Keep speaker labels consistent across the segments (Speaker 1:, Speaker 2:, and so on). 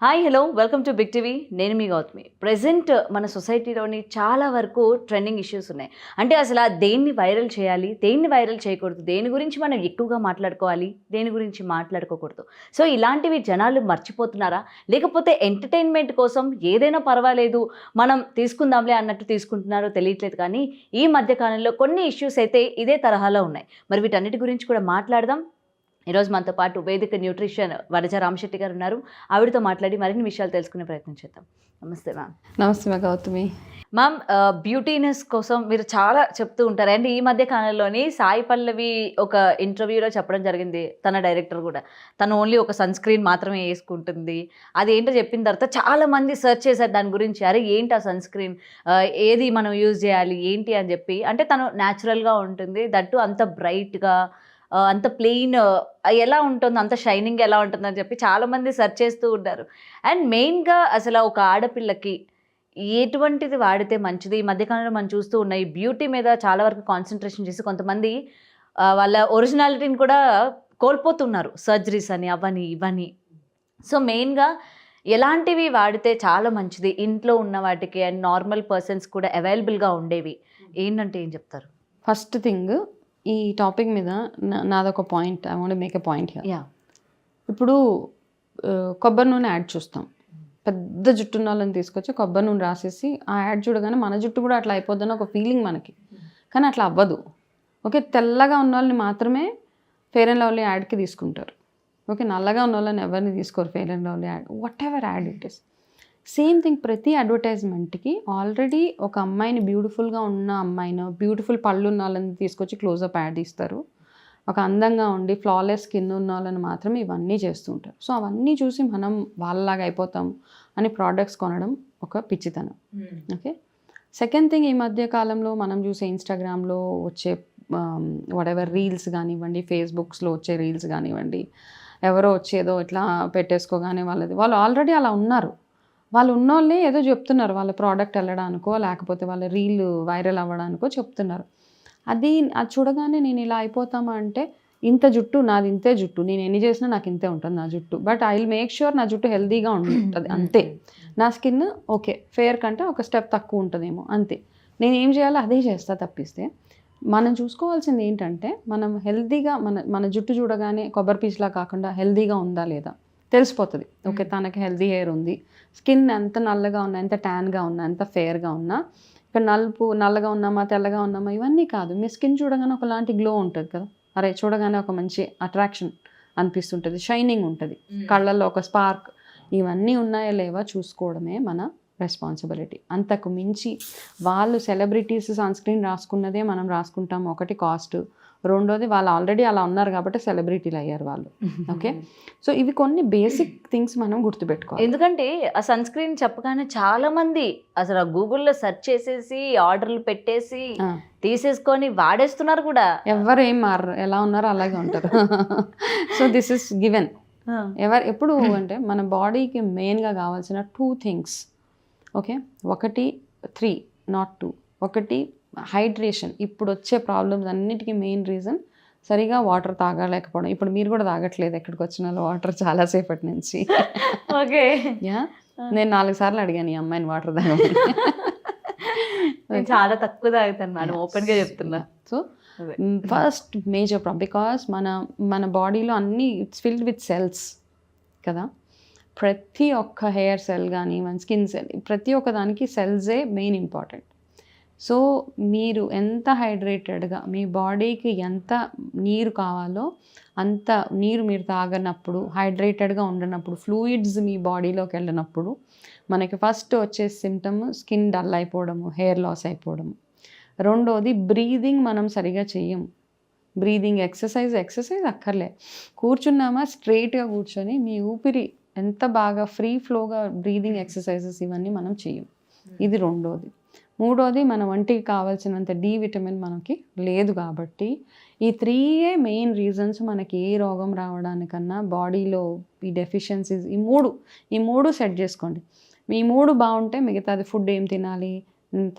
Speaker 1: Hi hello welcome to Big TV. నేను మీ Gautami. Present మన సొసైటీలోని చాలా వరకు ట్రెండింగ్ ఇష్యూస్ ఉన్నాయి. అంటే అసలు దేన్ని వైరల్ చేయాలి, దేన్ని వైరల్ చేయకూడదు, దేని గురించి మనం ఎక్కువగా మాట్లాడుకోవాలి, దేని గురించి మాట్లాడుకోకూడదు. సో ఇలాంటివి జనాలు మర్చిపోతున్నారా, లేకపోతే ఎంటర్టైన్మెంట్ కోసం ఏదైనా పర్వాలేదు మనం తీసుకుందాంలే అన్నట్టు తీసుకుంటున్నారో తెలియట్లేదు. కానీ ఈ మధ్య కాలంలో కొన్ని ఇష్యూస్ అయితే ఇదే తరహాలో ఉన్నాయి. మరి వీటన్నిటి గురించి కూడా మాట్లాడదాం. ఈరోజు మనతో పాటు వేదిక న్యూట్రిషన్ వనజ రామశెట్టి గారు ఉన్నారు. ఆవిడతో మాట్లాడి మరిన్ని విషయాలు తెలుసుకునే ప్రయత్నం చేద్దాం. నమస్తే మ్యామ్.
Speaker 2: నమస్తే గౌతమి.
Speaker 1: మ్యామ్, బ్యూటీనెస్ కోసం మీరు చాలా చెప్తూ ఉంటారు. అండ్ ఈ మధ్య కాలంలోని సాయి పల్లవి ఒక ఇంటర్వ్యూలో చెప్పడం జరిగింది, తన డైరెక్టర్ కూడా, తను ఓన్లీ ఒక సన్ స్క్రీన్ మాత్రమే వేసుకుంటుంది. అది ఏంటో చెప్పిన తర్వాత చాలా మంది సెర్చ్ చేశారు దాని గురించి. అరే ఏంటి ఆ సన్ స్క్రీన్, ఏది మనం యూజ్ చేయాలి ఏంటి అని చెప్పి. అంటే తను న్యాచురల్గా ఉంటుంది, దట్టు అంత బ్రైట్గా, అంత ప్లెయిన్ ఎలా ఉంటుంది, అంత షైనింగ్ ఎలా ఉంటుందని చెప్పి చాలామంది సెర్చ్ చేస్తూ ఉంటారు. అండ్ మెయిన్గా అసలు ఒక ఆడపిల్లకి ఎటువంటిది వాడితే మంచిది? ఈ మధ్యకాలంలో మనం చూస్తూ ఉన్నాయి, బ్యూటీ మీద చాలా వరకు కాన్సన్ట్రేషన్ చేసి కొంతమంది వాళ్ళ ఒరిజినాలిటీని కూడా కోల్పోతున్నారు, సర్జరీస్ అని అవని ఇవని. సో మెయిన్గా ఎలాంటివి వాడితే చాలా మంచిది ఇంట్లో ఉన్న వాటికి, అండ్ నార్మల్ పర్సన్స్ కూడా అవైలబుల్గా ఉండేవి ఏంటంటే ఏం చెప్తారు?
Speaker 2: ఫస్ట్ థింగ్, ఈ టాపిక్ మీద నాదొక point, I want make a point here.
Speaker 1: Yeah.
Speaker 2: ఇప్పుడు కొబ్బరి నూనె యాడ్ చూస్తాం. పెద్ద జుట్టు ఉన్న వాళ్ళని తీసుకొచ్చి కొబ్బరి నూనె రాసేసి ఆ యాడ్ చూడగానే మన జుట్టు కూడా అట్లా అయిపోద్దని ఒక ఫీలింగ్ మనకి. కానీ అట్లా అవ్వదు. ఓకే, తెల్లగా ఉన్న వాళ్ళని మాత్రమే ఫెయిర్ అండ్ లవ్లీ యాడ్కి తీసుకుంటారు. ఓకే, నల్లగా ఉన్న వాళ్ళని ఎవరిని తీసుకోరు fair and lovely ad, what ever add it is. Same thing, ప్రతి అడ్వర్టైజ్మెంట్కి ఆల్రెడీ ఒక అమ్మాయిని, బ్యూటిఫుల్గా ఉన్న అమ్మాయిని, బ్యూటిఫుల్ పళ్ళు ఉన్న వాళ్ళని తీసుకొచ్చి క్లోజప్ యాడ్ ఇస్తారు. ఒక అందంగా ఉండి ఫ్లాలెస్ స్కిన్ ఉన్న వాళ్ళని మాత్రమే ఇవన్నీ చేస్తూ ఉంటారు. సో అవన్నీ చూసి మనం వాళ్ళలాగా అయిపోతాం అని ప్రోడక్ట్స్ కొనడం ఒక పిచ్చితనం. ఓకే, సెకండ్ థింగ్, ఈ మధ్య కాలంలో మనం చూసే ఇన్స్టాగ్రామ్లో వచ్చే వాటెవర్ రీల్స్ కానివ్వండి, ఫేస్బుక్స్లో వచ్చే రీల్స్ కానివ్వండి, ఎవరో వచ్చేదో ఇట్లా పెట్టేసుకోగానే వాళ్ళు ఆల్రెడీ అలా ఉన్నారు. వాళ్ళు ఉన్నోళ్ళే ఏదో చెప్తున్నారు, వాళ్ళ ప్రోడక్ట్ వెళ్ళడానికో లేకపోతే వాళ్ళ రీల్ వైరల్ అవ్వడానికో చెప్తున్నారు. అది చూడగానే నేను ఇలా అయిపోతామా అంటే, ఇంత జుట్టు నాది, ఇంతే జుట్టు, నేను ఎన్ని చేసినా నాకు ఇంతే ఉంటుంది నా జుట్టు, but I will make sure నా జుట్టు హెల్తీగా ఉంటుంది అంతే. నా స్కిన్ ఓకే, ఫేర్ కంటే ఒక స్టెప్ తక్కువ ఉంటుందేమో అంతే. నేను ఏం చేయాలో అదే చేస్తా. తప్పిస్తే మనం చూసుకోవాల్సింది ఏంటంటే, మనం హెల్తీగా మన జుట్టు చూడగానే కొబ్బరి పీచులా కాకుండా హెల్తీగా ఉందా లేదా తెలిసిపోతుంది. ఓకే, తనకి హెల్తీ హెయిర్ ఉంది, స్కిన్ ఎంత నల్లగా ఉన్నా, ఎంత ట్యాన్గా ఉన్నా, ఎంత ఫేర్గా ఉన్నా, ఇక్కడ నల్లగా ఉన్నామా తెల్లగా ఉన్నామా ఇవన్నీ కాదు. మీ స్కిన్ చూడగానే ఒకలాంటి గ్లో ఉంటుంది కదా, అరే చూడగానే ఒక మంచి అట్రాక్షన్ అనిపిస్తుంటుంది, షైనింగ్ ఉంటుంది, కళ్ళల్లో ఒక స్పార్క్, ఇవన్నీ ఉన్నాయా లేవా చూసుకోవడమే మన రెస్పాన్సిబిలిటీ. అంతకు మించి వాళ్ళు సెలబ్రిటీస్ సన్ స్క్రీన్ రాసుకున్నదే మనం రాసుకుంటాం. ఒకటి కాస్ట్, రెండోది వాళ్ళు ఆల్రెడీ అలా ఉన్నారు కాబట్టి సెలబ్రిటీలు అయ్యారు వాళ్ళు. ఓకే, సో ఇవి కొన్ని బేసిక్ థింగ్స్ మనం గుర్తుపెట్టుకోవాలి.
Speaker 1: ఎందుకంటే ఆ సన్ స్క్రీన్ చెప్పగానే చాలా మంది అసలు గూగుల్లో సెర్చ్ చేసేసి ఆర్డర్లు పెట్టేసి తీసేసుకొని వాడేస్తున్నారు కూడా.
Speaker 2: ఎవరు ఏం మారరు, ఎలా ఉన్నారో అలాగే ఉంటారు. So this is given. ఎప్పుడు అంటే మన బాడీకి మెయిన్గా కావాల్సిన 2 థింగ్స్. Okay, 3 not 2. ఒకటి హైడ్రేషన్. ఇప్పుడు వచ్చే ప్రాబ్లమ్స్ అన్నిటికీ మెయిన్ రీజన్ సరిగా వాటర్ తాగలేకపోవడం. ఇప్పుడు మీరు కూడా తాగట్లేదు ఎక్కడికి వచ్చిన వాటర్ చాలాసేపటి నుంచి.
Speaker 1: ఓకే,
Speaker 2: యా, నేను 4 సార్లు అడిగాను ఈ అమ్మాయిని వాటర్ తాగమని.
Speaker 1: నేను చాలా తక్కువ తాగుతాను మేడం, ఓపెన్గా చెప్తున్నా.
Speaker 2: So first major problem, because మన బాడీలో అన్నీ ఇట్స్ ఫిల్డ్ విత్ సెల్స్ కదా. ప్రతి ఒక్క హెయిర్ సెల్ కానీ మన స్కిన్ సెల్, ప్రతి ఒక్క దానికి సెల్సే మెయిన్ ఇంపార్టెంట్. సో మీరు ఎంత హైడ్రేటెడ్గా, మీ బాడీకి ఎంత నీరు కావాలో అంత నీరు మీరు తాగనప్పుడు, హైడ్రేటెడ్గా ఉండనప్పుడు, ఫ్లూయిడ్స్ మీ బాడీలోకి వెళ్ళినప్పుడు మనకి ఫస్ట్ వచ్చే సిమ్టమ్ స్కిన్ డల్ అయిపోవడము, హెయిర్ లాస్ అయిపోవడము. రెండోది బ్రీదింగ్ మనం సరిగా చెయ్యం. బ్రీదింగ్ ఎక్సర్సైజ్ అక్కర్లే, కూర్చున్నామా స్ట్రైట్గా కూర్చొని మీ ఊపిరి ఎంత బాగా ఫ్రీ ఫ్లోగా బ్రీదింగ్ ఎక్సర్సైజెస్ ఇవన్నీ మనం చెయ్యం. ఇది రెండోది. మూడోది, మన వంటికి కావాల్సినంత డి విటమిన్ మనకి లేదు కాబట్టి ఈ 3 మెయిన్ రీజన్స్ మనకి ఏ రోగం రావడానికన్నా, బాడీలో ఈ డెఫిషియన్సీస్, ఈ మూడు సెట్ చేసుకోండి. ఈ 3 బాగుంటే మిగతాది ఫుడ్ ఏం తినాలి,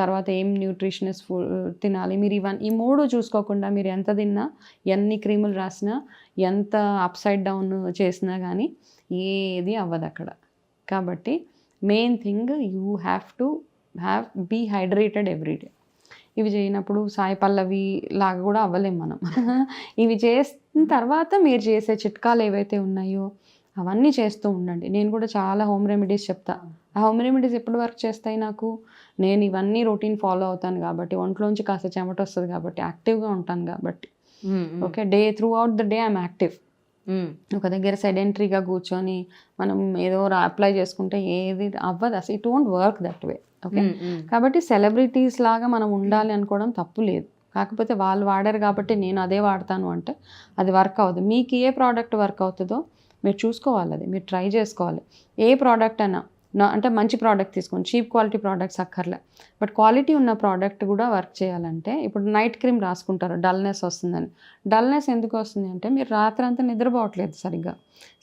Speaker 2: తర్వాత ఏం న్యూట్రిషనస్ ఫుడ్ తినాలి, మీరు ఈ 3 చూసుకోకుండా మీరు ఎంత తిన్నా, ఎన్ని క్రీములు రాసినా, ఎంత అప్సైడ్ డౌన్ చేసినా కానీ ఏది అవ్వదు అక్కడ. కాబట్టి main thing you have be hydrated everyday. ఇవి చేయనప్పుడు సాయి పల్లవి లాగా కూడా అవ్వలేం మనం. ఇవి చేసిన తర్వాత మీరు చేసే చిట్కాలు ఏవైతే ఉన్నాయో అవన్నీ చేస్తూ ఉండండి. నేను కూడా చాలా హోమ్ రెమెడీస్ చెప్తా. ఆ హోమ్ రెమెడీస్ ఎప్పుడు వర్క్ చేస్తాయి నాకు, నేను ఇవన్నీ రొటీన్ ఫాలో అవుతాను కాబట్టి, ఒంట్లోంచి కాస్త చెమట వస్తుంది కాబట్టి, యాక్టివ్గా ఉంటాను కాబట్టి. Okay, through out the day I'm active. ఒక దగ్గర సెడెంటరీగా కూర్చొని మనం ఏదో అప్లై చేసుకుంటే ఏది అవ్వదు అసలు. It won't work that way. Okay, కాబట్టి సెలబ్రిటీస్ లాగా మనం ఉండాలి అనుకోవడం తప్పు లేదు. కాకపోతే వాళ్ళు వాడారు కాబట్టి నేను అదే వాడతాను అంటే అది వర్క్ అవ్వదు. మీకు ఏ ప్రోడక్ట్ వర్క్ అవుతుందో మీరు చూసుకోవాలి, అది మీరు ట్రై చేసుకోవాలి. ఏ ప్రోడక్ట్ అయినా అంటే మంచి ప్రోడక్ట్ తీసుకోండి, చీప్ క్వాలిటీ ప్రోడక్ట్స్ అక్కర్లే. బట్ క్వాలిటీ ఉన్న ప్రోడక్ట్ కూడా వర్క్ చేయాలంటే, ఇప్పుడు నైట్ క్రీమ్ రాసుకుంటారు డల్నెస్ వస్తుందని. డల్నెస్ ఎందుకు వస్తుంది అంటే మీరు రాత్రి అంతా నిద్రపోవట్లేదు,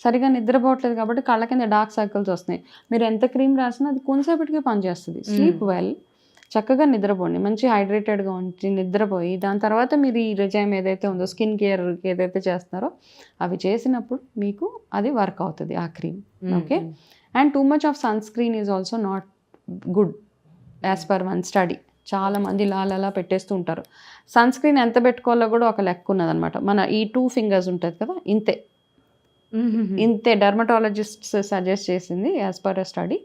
Speaker 2: సరిగా నిద్రపోవట్లేదు కాబట్టి కళ్ళ కింద డార్క్ సర్కిల్స్ వస్తున్నాయి. మీరు ఎంత క్రీమ్ రాసినా అది కొంతసేపటికే పనిచేస్తుంది. స్లీప్ వెల్, చక్కగా నిద్రపోండి, మంచి హైడ్రేటెడ్గా ఉంచి నిద్రపోయి దాని తర్వాత మీరు ఈ రిజైమ్ ఏదైతే ఉందో స్కిన్ కేర్ ఏదైతే చేస్తున్నారో అవి చేసినప్పుడు మీకు అది వర్క్ అవుతుంది ఆ cream. Okay, and too much of sunscreen is also not good as per one study. చాలామంది లాలా పెట్టేస్తూ ఉంటారు. సన్ స్క్రీన్ ఎంత పెట్టుకోవాలో కూడా ఒక లెక్క ఉన్నదనమాట. మన ఈ 2 ఫింగర్స్ ఉంటుంది కదా, ఇంతే డర్మటాలజిస్ట్ సజెస్ట్ చేసింది యాజ్ పర్ ఎ స్టడీ.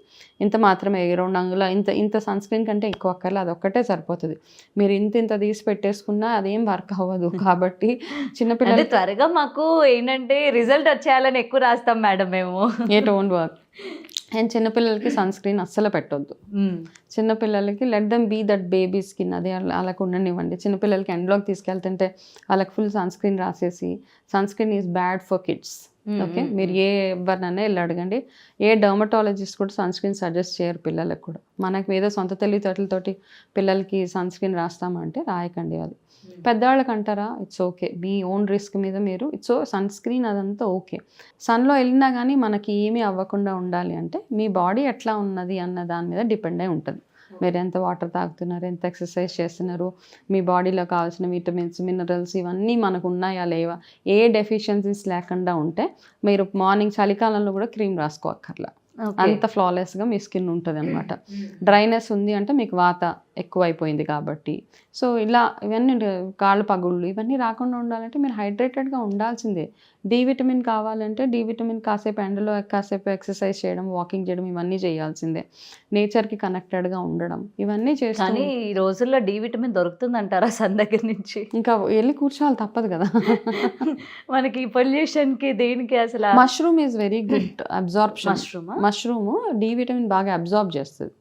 Speaker 2: ఇంత మాత్రమే, 2 అంగుళాల ఇంత సన్ స్క్రీన్ కంటే ఎక్కువ అక్కర్లేదు, అది ఒక్కటే సరిపోతుంది. మీరు ఇంత తీసి పెట్టేసుకున్నా అదేం వర్క్ అవ్వదు. కాబట్టి చిన్నపిల్లలు
Speaker 1: త్వరగా మాకు ఏంటంటే రిజల్ట్ వచ్చేయాలని ఎక్కువ రాస్తాం మేడం మేము.
Speaker 2: Don't work. అండ్ చిన్నపిల్లలకి సన్ స్క్రీన్ అస్సలు పెట్టొద్దు. చిన్నపిల్లలకి let them be that baby skin, అదే వాళ్ళకు ఉండనివ్వండి. చిన్నపిల్లలకి ఎండ్లోకి తీసుకెళ్తుంటే వాళ్ళకి ఫుల్ సన్ స్క్రీన్ రాసేసి, sunscreen is bad for kids. Okay, మీరు ఎవరినైనా వెళ్ళి అడగండి, ఏ డర్మటాలజిస్ట్ కూడా సన్ స్క్రీన్ సజెస్ట్ చేయరు పిల్లలకు కూడా. మనకి ఏదో సొంత తెలివితేటలతోటి పిల్లలకి సన్ స్క్రీన్ రాస్తామంటే రాయకండి. అది పెద్దవాళ్ళకి అంటారా, it's okay, me own risk మీద మీరు సన్ స్క్రీన్ అదంతా ఓకే. సన్లో వెళ్ళినా కానీ మనకి ఏమీ అవ్వకుండా ఉండాలి అంటే మీ బాడీ ఎట్లా ఉన్నది అన్న దాని మీద డిపెండ్ అయి ఉంటుంది. మీరు ఎంత వాటర్ తాగుతున్నారు, ఎంత ఎక్సర్సైజ్ చేస్తున్నారు, మీ బాడీలో కావాల్సిన విటమిన్స్, మినరల్స్ ఇవన్నీ మనకు ఉన్నాయా లేవా, ఏ డెఫిషియన్సీస్ లేకుండా ఉంటే మీరు మార్నింగ్ చలికాలంలో కూడా క్రీమ్ రాసుకోక్కర్లా. అంత ఫ్లాలెస్గా మీ స్కిన్ ఉంటుంది అనమాట. డ్రైనెస్ ఉంది అంటే మీకు వాత ఎక్కువైపోయింది కాబట్టి. సో ఇలా ఇవన్నీ కాళ్ళు పగుళ్ళు ఇవన్నీ రాకుండా ఉండాలంటే మీరు హైడ్రేటెడ్గా ఉండాల్సిందే. డి విటమిన్ కావాలంటే డి విటమిన్ కాసేపు ఎండలో కాసేపు ఎక్సర్సైజ్ చేయడం, వాకింగ్ చేయడం ఇవన్నీ చేయాల్సిందే. నేచర్కి కనెక్టెడ్గా ఉండడం ఇవన్నీ చేస్తే.
Speaker 1: కానీ ఈ రోజుల్లో డి విటమిన్ దొరుకుతుందంటారా సన్ దగ్గర నుంచి?
Speaker 2: ఇంకా వెళ్ళి కూర్చోవాలి, తప్పదు కదా.
Speaker 1: మనకి పొల్యూషన్కి దేనికి అసలు.
Speaker 2: Mushroom is very good absorption. Mushroom D vitamin బాగా అబ్జార్బ్ చేస్తుంది.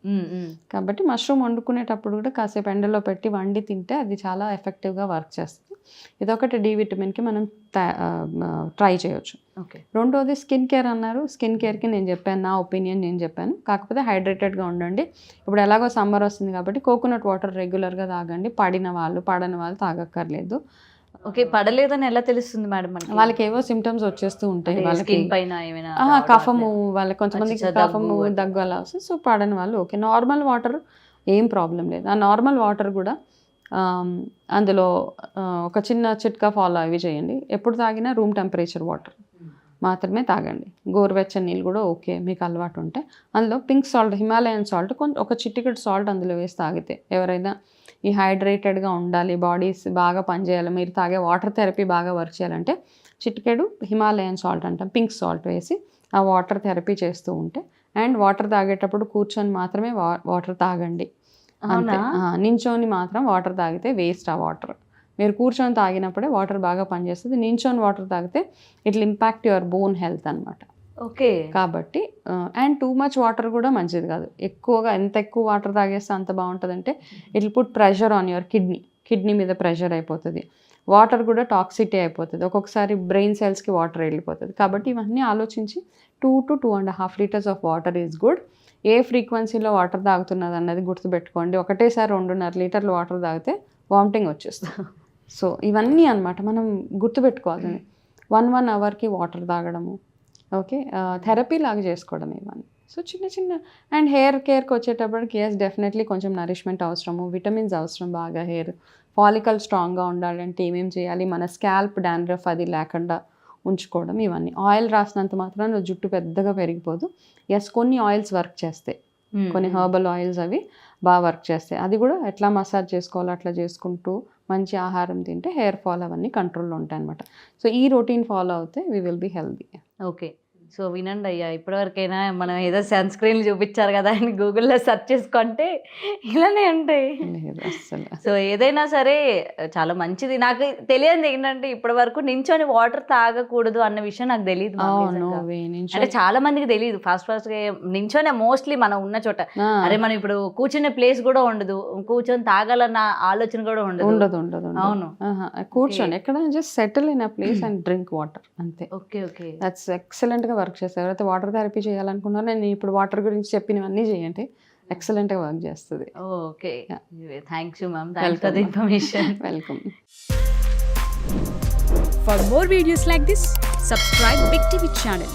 Speaker 2: కాబట్టి మష్రూమ్ వండుకునేటప్పుడు కూడా కాసేపు ఎండలో పెట్టి వండి తింటే అది చాలా ఎఫెక్టివ్గా వర్క్ చేస్తుంది. ఇదొకటి డి విటమిన్కి మనం ట్రై చేయొచ్చు.
Speaker 1: ఓకే,
Speaker 2: రెండోది స్కిన్ కేర్ అన్నారు. స్కిన్ కేర్కి నేను చెప్పాను, నా ఒపీనియన్ నేను చెప్పాను. కాకపోతే హైడ్రేటెడ్గా ఉండండి. ఇప్పుడు ఎలాగో సమ్మర్ వస్తుంది కాబట్టి కోకోనట్ వాటర్ రెగ్యులర్గా తాగండి. పడని వాళ్ళు తాగక్కర్లేదు.
Speaker 1: ఓకే, పడలేదని ఎలా తెలుస్తుంది మేడం?
Speaker 2: వాళ్ళకి ఏవో సిమ్టమ్స్ వచ్చేస్తూ ఉంటాయి, వాళ్ళకి
Speaker 1: పైన ఏమైనా
Speaker 2: కఫము, వాళ్ళకి కొంతమందికి కఫము దగ్గు అలా వస్తుంది. సో పడని వాళ్ళు ఓకే, నార్మల్ వాటర్ ఏం ప్రాబ్లం లేదు. ఆ నార్మల్ వాటర్ కూడా అందులో ఒక చిన్న చిట్కా ఫాలో అవి చేయండి. ఎప్పుడు తాగినా రూమ్ టెంపరేచర్ వాటర్ మాత్రమే తాగండి. గోరువెచ్చని నీళ్ళు కూడా ఓకే మీకు అలవాటు ఉంటే. అందులో పింక్ సాల్ట్, హిమాలయన్ సాల్ట్, ఒక చిటికెడు సాల్ట్ అందులో వేసి తాగితే, ఎవరైనా ఈ హైడ్రేటెడ్గా ఉండాలి, బాడీస్ బాగా పనిచేయాలి, మీరు తాగే వాటర్ థెరపీ బాగా వర్క్ చేయాలంటే చిటికెడు హిమాలయన్ సాల్ట్ అంటాం, పింక్ సాల్ట్ వేసి ఆ వాటర్ థెరపీ చేస్తూ ఉంటే. అండ్ వాటర్ తాగేటప్పుడు కూర్చొని మాత్రమే వాటర్ తాగండి. అంతే, నించొని మాత్రం వాటర్ తాగితే వేస్ట్ ఆ వాటర్. మీరు కూర్చొని తాగినప్పుడే వాటర్ బాగా పనిచేస్తుంది. నించొని వాటర్ తాగితే it will impact your bone health అనమాట.
Speaker 1: ఓకే,
Speaker 2: కాబట్టి అండ్ టూ మచ్ వాటర్ కూడా మంచిది కాదు. ఎంత ఎక్కువ వాటర్ తాగేస్తే అంత బాగుంటుందంటే it will put pressure on your kidney మీద ప్రెషర్ అయిపోతుంది. వాటర్ కూడా టాక్సిటీ అయిపోతుంది. ఒక్కొక్కసారి బ్రెయిన్ సెల్స్కి వాటర్ వెళ్ళిపోతుంది. కాబట్టి ఇవన్నీ ఆలోచించి 2 to 2.5 liters of water is good. ఏ ఫ్రీక్వెన్సీలో వాటర్ తాగుతున్నది అన్నది గుర్తుపెట్టుకోండి. ఒకటేసారి 2.5 లీటర్లు వాటర్ తాగితే వామిటింగ్ వచ్చేస్తుంది. సో ఇవన్నీ అనమాట మనం గుర్తుపెట్టుకోవాలి. 1 అవర్కి వాటర్ తాగడము, ఓకే, థెరపీ లాగా చేసుకోవడం ఇవన్నీ. సో చిన్న అండ్ హెయిర్ కేర్కి వచ్చేటప్పటికి డెఫినెట్లీ కొంచెం నరిష్మెంట్ అవసరము, విటమిన్స్ అవసరం బాగా. హెయిర్ ఫాలికల్ స్ట్రాంగ్గా ఉండాలంటే ఏమేమి చేయాలి, మన స్కాల్ప్ డాండ్రఫ్ అది లేకుండా ఉంచుకోవడం ఇవన్నీ. ఆయిల్ రాసినంత మాత్రాన జుట్టు పెద్దగా పెరిగిపోదు. ఎస్, కొన్ని ఆయిల్స్ వర్క్ చేస్తాయి, కొన్ని హర్బల్ ఆయిల్స్ అవి బాగా వర్క్ చేస్తాయి. అది కూడా ఎట్లా మసాజ్ చేసుకోవాలో అట్లా చేసుకుంటూ మంచి ఆహారం తింటే హెయిర్ ఫాల్ అవన్నీ కంట్రోల్లో ఉంటాయి అనమాట. సో ఈ రొటీన్ ఫాలో అవుతే we will be healthy.
Speaker 1: Okay. So వినండి అయ్యా, ఇప్పటివరకైనా మనం ఏదో సన్ స్క్రీన్లు చూపించారు కదా అని గూగుల్లో సెర్చ్ చేసుకుంటే ఇలానే ఉంటాయి.
Speaker 2: లేదు అస్సలు.
Speaker 1: సో ఏదైనా సరే చాలా మంచిది. నాకు తెలియదు ఏంటంటే ఇప్పటి వరకు నించొని వాటర్ తాగకూడదు అన్న విషయం నాకు తెలియదు. అంటే చాలా మందికి తెలియదు. ఫస్ట్ నించొనే మోస్ట్లీ మనం ఉన్న చోట అరే మనం ఇప్పుడు కూర్చునే ప్లేస్ కూడా ఉండదు, కూర్చొని తాగాలన్న ఆలోచన కూడా ఉండదు. అవును,
Speaker 2: కూర్చొని ఎక్కడ just settle in a place and drink water అంతే.
Speaker 1: ఓకే ఓకే,
Speaker 2: దట్స్ ఎక్సలెంట్ గా వర్క్ చేస్తారు. ఎవరైతే వాటర్ థెరపీ చేయాలనుకున్నారో నేను ఇప్పుడు వాటర్ గురించి చెప్పినవన్నీ చేయండి, ఎక్సలెంట్ గా వర్క్ చేస్తుంది.
Speaker 1: Okay, thank you ma'am, thanks for the information.
Speaker 2: Welcome.
Speaker 3: For more videos like this, subscribe Big TV channel.